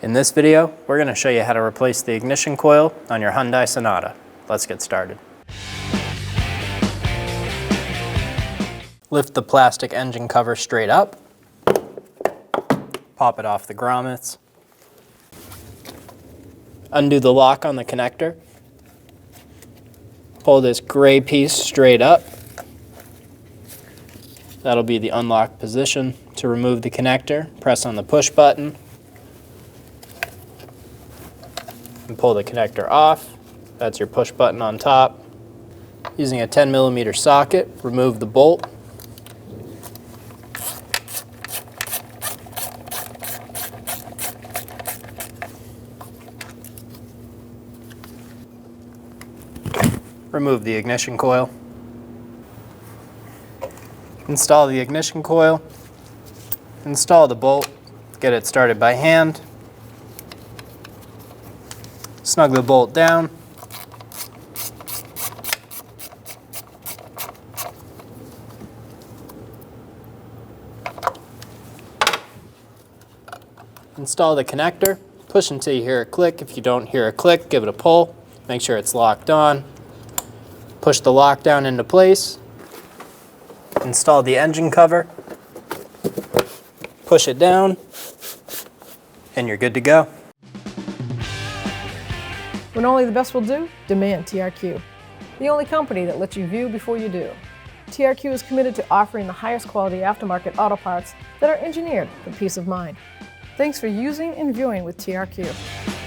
In this video, we're going to show you how to replace the ignition coil on your Hyundai Sonata. Let's get started. Lift the plastic engine cover straight up. Pop it off the grommets. Undo the lock on the connector. Pull this gray piece straight up. That'll be the unlock position. To remove the connector, press on the push button and pull the connector off. That's your push button on top. Using a 10mm socket, remove the bolt. Remove the ignition coil. Install the ignition coil. Install the bolt. Get it started by hand. Snug the bolt down. Install the connector. Push until you hear a click. If you don't hear a click, give it a pull. Make sure it's locked on. Push the lock down into place. Install the engine cover. Push it down, and you're good to go. When only the best will do, demand TRQ. The only company that lets you view before you do. TRQ is committed to offering the highest quality aftermarket auto parts that are engineered for peace of mind. Thanks for using and viewing with TRQ.